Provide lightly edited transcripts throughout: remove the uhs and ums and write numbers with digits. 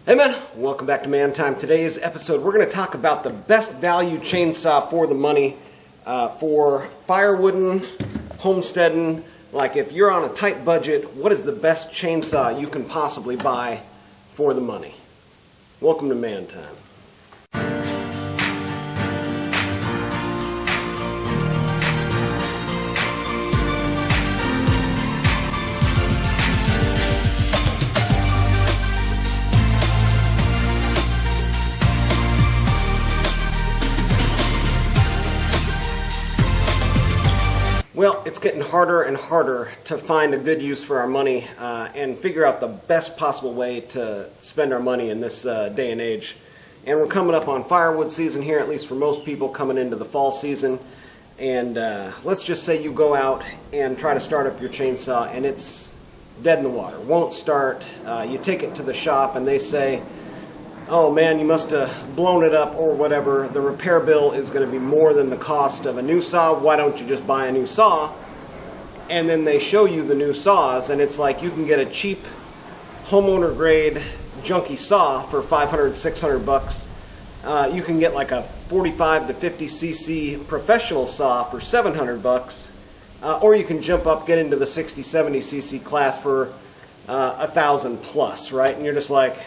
Hey man, welcome back to Man Time. Today's episode we're going to talk about the best value chainsaw for the money for firewooding, homesteading. Like if you're on a tight budget, what is the best chainsaw you can possibly buy for the money? Welcome to Man Time. Well, it's getting harder and harder to find a good use for our money and figure out the best possible way to spend our money in this day and age. And we're coming up on firewood season here, at least for most people, coming into the fall season. And let's just say you go out and try to start up your chainsaw and it's dead in the water, won't start. You take it to the shop and they say, oh man, you must have blown it up or whatever. The repair bill is going to be more than the cost of a new saw. Why don't you just buy a new saw? And then they show you the new saws, and it's like you can get a cheap homeowner grade junky saw for 500, 600 bucks. You can get like a 45 to 50 cc professional saw for 700 bucks. Or you can jump up, get into the 60, 70 cc class for 1,000 plus, right? And you're just like,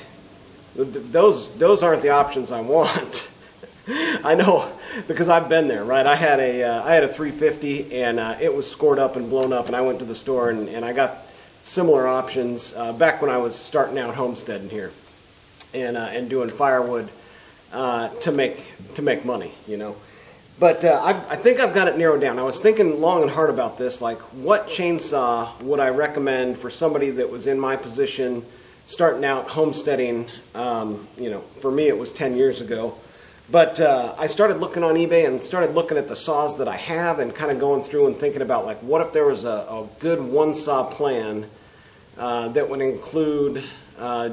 those aren't the options I want. I know, because I've been there, right? I had a 350 and it was scored up and blown up, and I went to the store and I got similar options back when I was starting out homesteading here and doing firewood to make money, you know. But I think I've got it narrowed down. I was thinking long and hard about this, like what chainsaw would I recommend for somebody that was in my position starting out homesteading. You know, for me it was 10 years ago. But I started looking on eBay and started looking at the saws that I have and kind of going through and thinking about, like, what if there was a good one saw plan that would include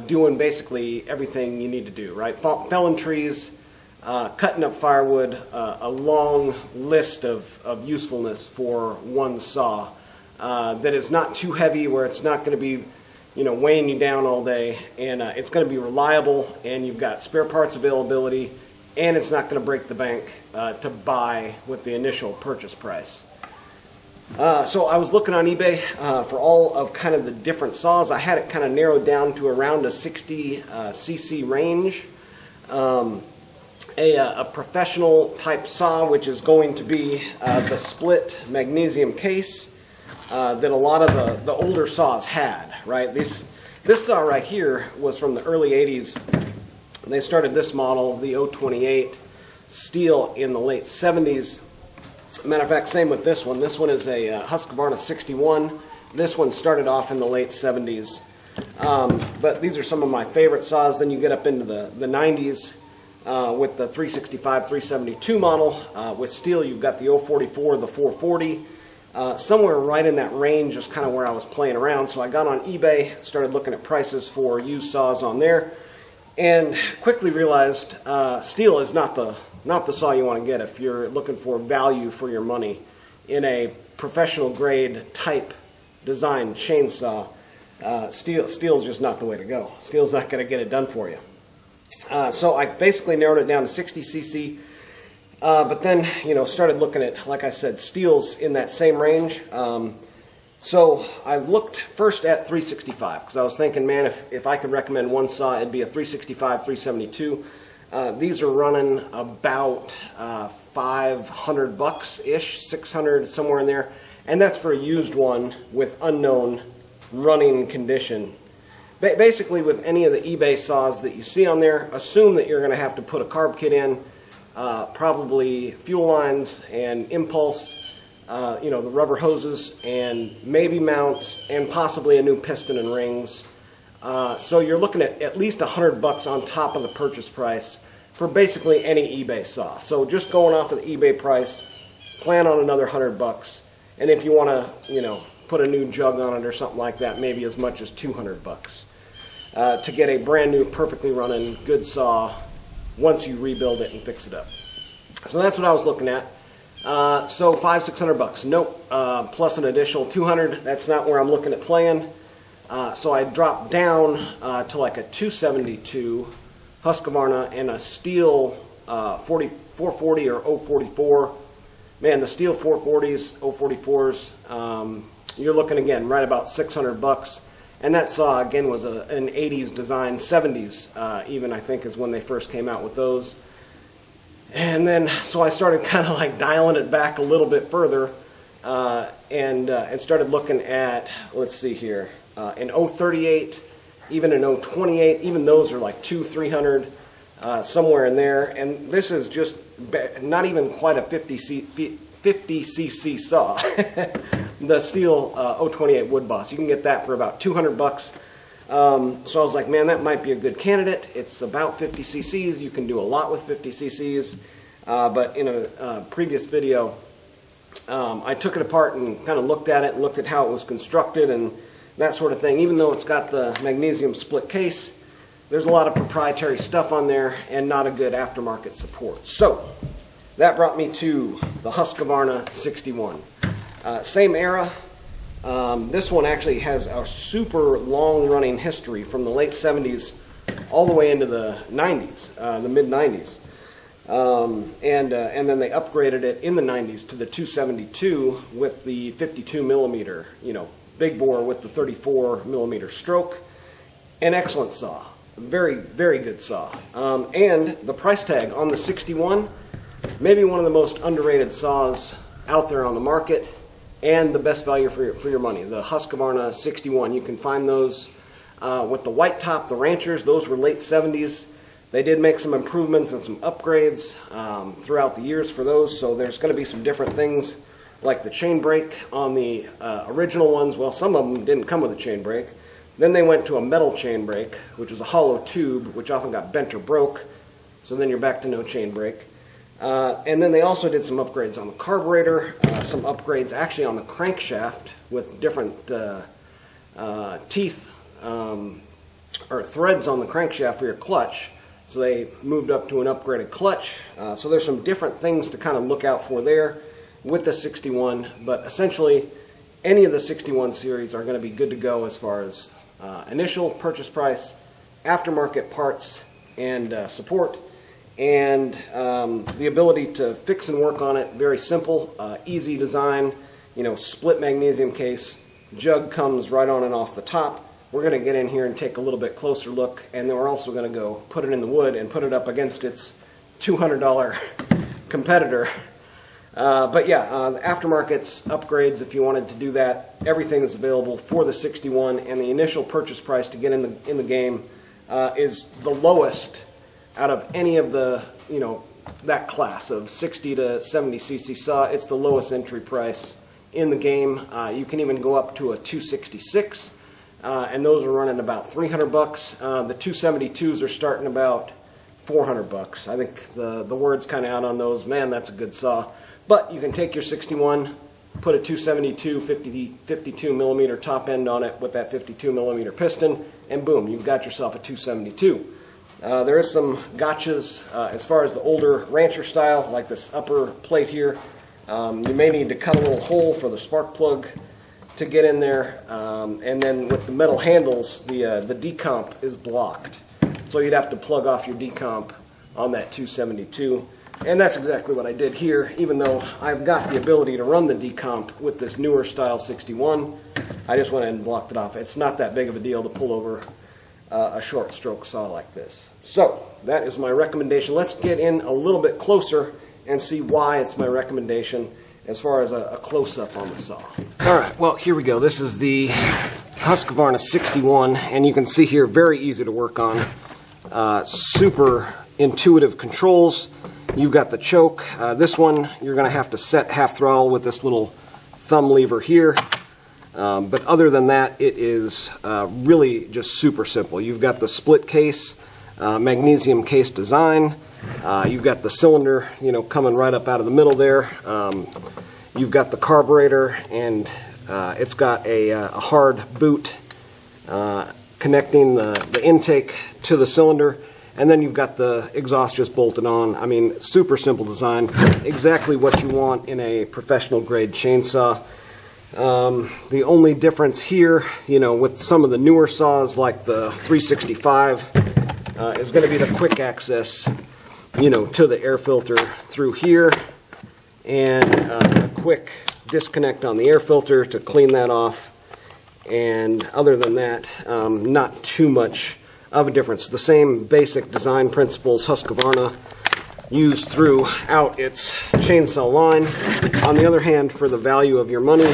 doing basically everything you need to do, right? Felling trees, cutting up firewood, a long list of usefulness for one saw that is not too heavy, where it's not going to be, you know, weighing you down all day, and it's going to be reliable, and you've got spare parts availability, and it's not going to break the bank to buy with the initial purchase price. So I was looking on eBay for all of kind of the different saws. I had it kind of narrowed down to around a 60 cc range. A professional type saw, which is going to be the split magnesium case that a lot of the older saws had, right? This saw right here was from the early 80s. They started this model, the 028 Stihl, in the late 70s. Matter of fact, same with this one. This one is a Husqvarna 61. This one started off in the late 70s. But these are some of my favorite saws. Then you get up into the 90s with the 365, 372 model. With Stihl, you've got the 044, the 440. Somewhere right in that range is kind of where I was playing around. So I got on eBay, started looking at prices for used saws on there, and quickly realized Stihl is not the saw you want to get if you're looking for value for your money in a professional grade type design chainsaw. Stihl is just not the way to go. Stihl's not going to get it done for you. So I basically narrowed it down to 60 cc. But then, you know, started looking at, like I said, Stihl's in that same range. So I looked first at 365 because I was thinking, man, if I could recommend one saw, it'd be a 365, 372. These are running about 500 bucks-ish, 600, somewhere in there. And that's for a used one with unknown running condition. Basically, with any of the eBay saws that you see on there, assume that you're going to have to put a carb kit in, probably fuel lines and impulse, you know, the rubber hoses, and maybe mounts, and possibly a new piston and rings. So you're looking at least 100 bucks on top of the purchase price for basically any eBay saw. So just going off of the eBay price, plan on another 100 bucks. And if you want to, you know, put a new jug on it or something like that, maybe as much as 200 bucks to get a brand new, perfectly running, good saw once you rebuild it and fix it up. So that's what I was looking at. So $500-600 bucks. Nope. Plus an additional 200. That's not where I'm looking at playing. So I dropped down to like a 272 Husqvarna and a Stihl 440 or 044. Man, the Stihl 440s, 044s, you're looking again right about $600. And that saw again was an 80s design, 70s even I think is when they first came out with those. And then so I started kind of like dialing it back a little bit further and started looking at, let's see here, an 038, even an 028, even those are like 200-300 somewhere in there. And this is just not even quite a 50cc saw. The Stihl 028 Wood Boss. You can get that for about $200. So I was like, man, that might be a good candidate. It's about 50 cc's. You can do a lot with 50 cc's. But in a previous video, I took it apart and kind of looked at it and looked at how it was constructed and that sort of thing. Even though it's got the magnesium split case, there's a lot of proprietary stuff on there and not a good aftermarket support. So that brought me to the Husqvarna 61. Same era. This one actually has a super long running history from the late 70s all the way into the 90s, the mid 90s. And then they upgraded it in the 90s to the 272 with the 52 millimeter, big bore with the 34 millimeter stroke. An excellent saw. Very, very good saw. And the price tag on the 61, maybe one of the most underrated saws out there on the market, and the best value for your money. The Husqvarna 61. You can find those with the white top, the Ranchers. Those were late 70s. They did make some improvements and some upgrades throughout the years for those, so there's going to be some different things like the chain brake on the original ones. Well, some of them didn't come with a chain brake. Then they went to a metal chain brake, which was a hollow tube, which often got bent or broke, so then you're back to no chain brake. And then they also did some upgrades on the carburetor, some upgrades actually on the crankshaft with different teeth or threads on the crankshaft for your clutch. So they moved up to an upgraded clutch. So there's some different things to kind of look out for there with the 61. But essentially, any of the 61 series are going to be good to go as far as initial purchase price, aftermarket parts, and support. And the ability to fix and work on it, very simple, easy design, split magnesium case, jug comes right on and off the top. We're going to get in here and take a little bit closer look, and then we're also going to go put it in the wood and put it up against its $200 competitor. But yeah, aftermarkets, upgrades, if you wanted to do that, everything is available for the 61, and the initial purchase price to get in the game is the lowest out of any of the, that class of 60 to 70 cc saw. It's the lowest entry price in the game. You can even go up to a 266, and those are running about $300. The 272s are starting about $400. I think the word's kind of out on those. Man, that's a good saw. But you can take your 61, put a 272 52 millimeter top end on it with that 52 millimeter piston, and boom, you've got yourself a 272. There is some gotchas as far as the older Rancher style, like this upper plate here. You may need to cut a little hole for the spark plug to get in there, and then with the metal handles, the decomp is blocked. So you'd have to plug off your decomp on that 272. And that's exactly what I did here. Even though I've got the ability to run the decomp with this newer style 61, I just went ahead and blocked it off. It's not that big of a deal to pull over a short stroke saw like this. So that is my recommendation. Let's get in a little bit closer and see why it's my recommendation as far as a close-up on the saw. Alright, well here we go. This is the Husqvarna 61, and you can see here, very easy to work on. Super intuitive controls. You've got the choke. This one you're going to have to set half throttle with this little thumb lever here. But other than that, it is really just super simple. You've got the split case, magnesium case design. You've got the cylinder, coming right up out of the middle there. You've got the carburetor, and it's got a hard boot connecting the intake to the cylinder. And then you've got the exhaust just bolted on. I mean, super simple design. Exactly what you want in a professional grade chainsaw. The only difference here, with some of the newer saws like the 365, is going to be the quick access, to the air filter through here, and a quick disconnect on the air filter to clean that off. And other than that, not too much of a difference. The same basic design principles Husqvarna used throughout its chainsaw line. On the other hand, for the value of your money,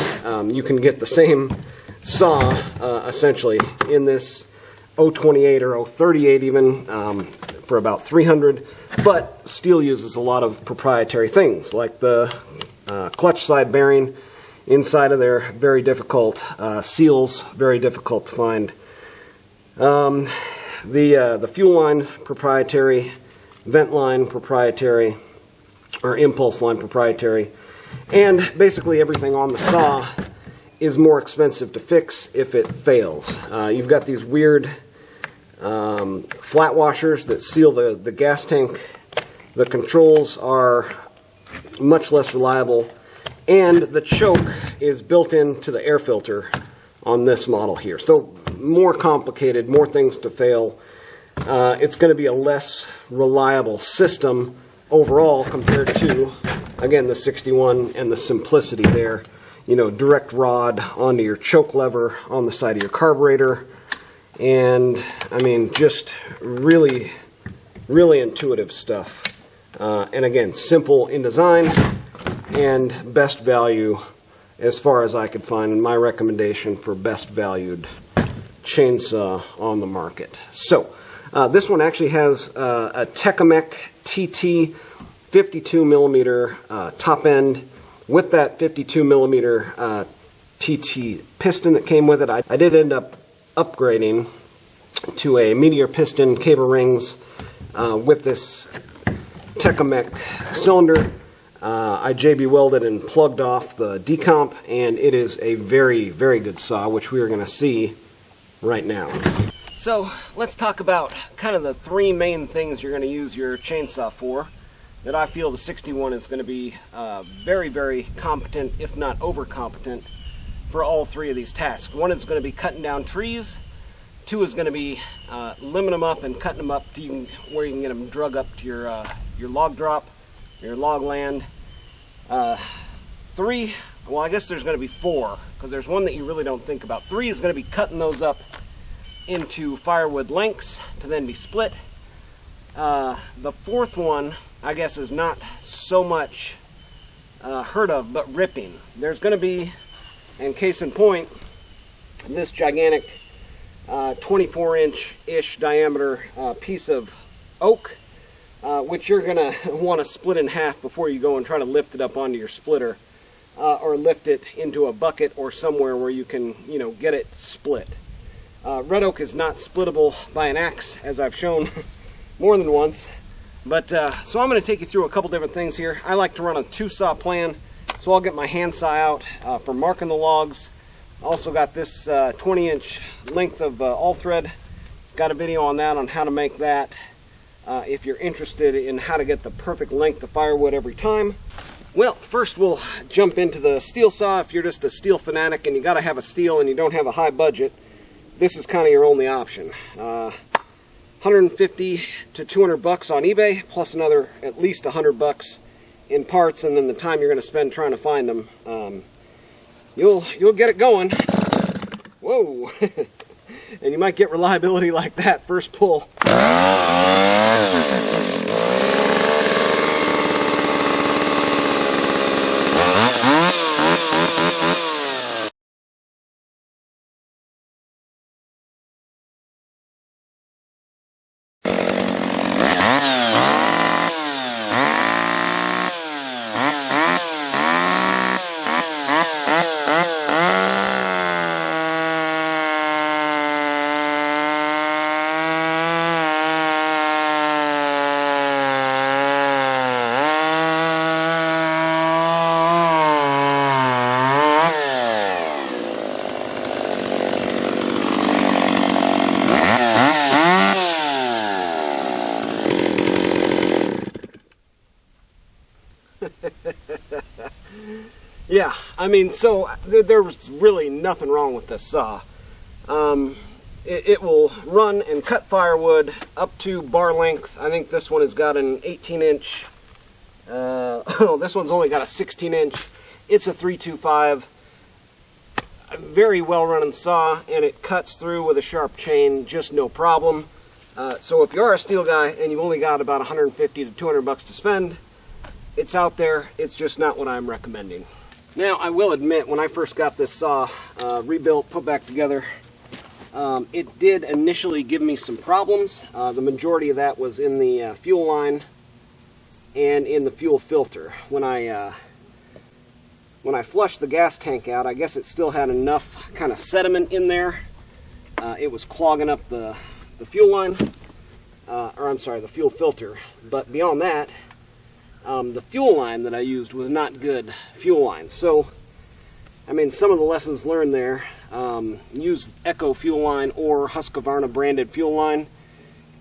you can get the same saw essentially in this 028 or 038 even for about $300. But Stihl uses a lot of proprietary things like the clutch side bearing inside of there, very difficult. Seals, very difficult to find. The fuel line, proprietary. Vent line, proprietary. Or impulse line, proprietary. And basically everything on the saw is more expensive to fix if it fails. You've got these weird flat washers that seal the gas tank. The controls are much less reliable. And the choke is built into the air filter on this model here. So more complicated, more things to fail. It's going to be a less reliable system overall compared to, again, the 61 and the simplicity there. Direct rod onto your choke lever on the side of your carburetor. And, I mean, just really, really intuitive stuff. And again, simple in design and best value as far as I could find in my recommendation for best valued chainsaw on the market. So, this one actually has a Tecumseh TT 52 millimeter top end with that 52 millimeter TT piston that came with it. I did end up upgrading to a Meteor piston cable rings with this Tecumseh cylinder. I JB welded and plugged off the decomp, and it is a very, very good saw, which we are going to see right now. So let's talk about kind of the three main things you're going to use your chainsaw for that I feel the 61 is going to be very, very competent, if not overcompetent, for all three of these tasks. One is going to be cutting down trees. Two is going to be limbing them up and cutting them up to where you can get them drug up to your log drop, your log land. Three, well, I guess there's going to be four, because there's one that you really don't think about. Three is going to be cutting those up into firewood lengths to then be split. The fourth one, I guess, is not so much heard of, but ripping. There's going to be, and case in point, this gigantic 24-inch-ish diameter piece of oak, which you're going to want to split in half before you go and try to lift it up onto your splitter, or lift it into a bucket or somewhere where you can, get it split. Red oak is not splittable by an axe, as I've shown more than once. But so I'm going to take you through a couple different things here. I like to run a two-saw plan, so I'll get my handsaw out for marking the logs. Also got this 20-inch length of all-thread. Got a video on that, on how to make that, if you're interested in how to get the perfect length of firewood every time. Well, first we'll jump into the Stihl saw. If you're just a Stihl fanatic and you got to have a Stihl and you don't have a high budget, this is kind of your only option. 150 to 200 bucks on eBay, plus another at least 100 bucks in parts, and then the time you're going to spend trying to find them. You'll get it going. Whoa! And you might get reliability like that first pull. Yeah, I mean, so there was really nothing wrong with this saw. It will run and cut firewood up to bar length. I think this one has got an 18-inch. Oh, this one's only got a 16-inch. It's a 325. A very well-running saw, and it cuts through with a sharp chain, just no problem. So if you are a Stihl guy and you've only got about 150 to 200 bucks to spend, it's out there. It's just not what I'm recommending. Now, I will admit, when I first got this saw rebuilt, put back together, it did initially give me some problems. The majority of that was in the fuel line and in the fuel filter. When I flushed the gas tank out, I guess it still had enough kind of sediment in there. It was clogging up the fuel line, or I'm sorry, the fuel filter. But beyond that, the fuel line that I used was not good fuel line. So, I mean, some of the lessons learned there, use Echo fuel line or Husqvarna branded fuel line,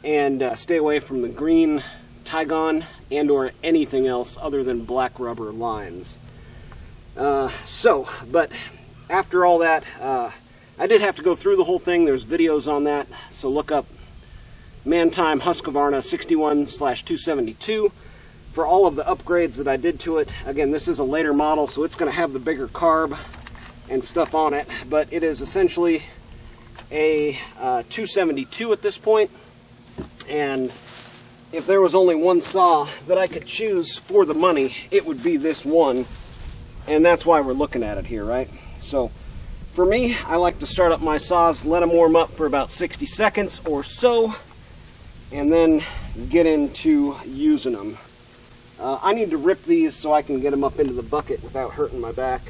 and stay away from the green Tygon and or anything else other than black rubber lines. But after all that, I did have to go through the whole thing. There's videos on that, so look up Mantime Husqvarna 61/272 for all of the upgrades that I did to it. Again, this is a later model, so it's going to have the bigger carb and stuff on it, but it is essentially a 272 at this point. And if there was only one saw that I could choose for the money, it would be this one, and that's why we're looking at it here, right? So for me, I like to start up my saws, let them warm up for about 60 seconds or so, and then get into using them. I need to rip these so I can get them up into the bucket without hurting my back.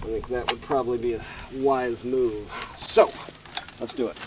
I think that would probably be a wise move. So, let's do it.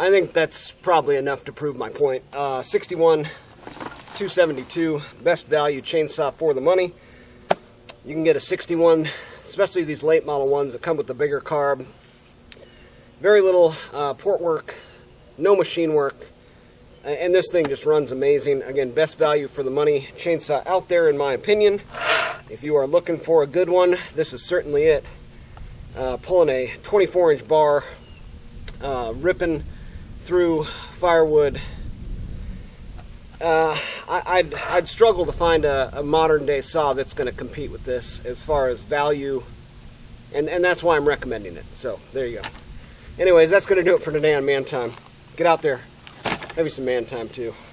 I think that's probably enough to prove my point. 61/272, best value chainsaw for the money. You can get a 61, especially these late model ones that come with the bigger carb. Very little port work, no machine work, and this thing just runs amazing. Again, best value for the money chainsaw out there in my opinion. If you are looking for a good one, this is certainly it. Pulling a 24-inch bar ripping through firewood. I'd struggle to find a modern day saw that's going to compete with this as far as value, and that's why I'm recommending it. So there you go. Anyways, that's going to do it for today on Man Time. Get out there, have you some man time too.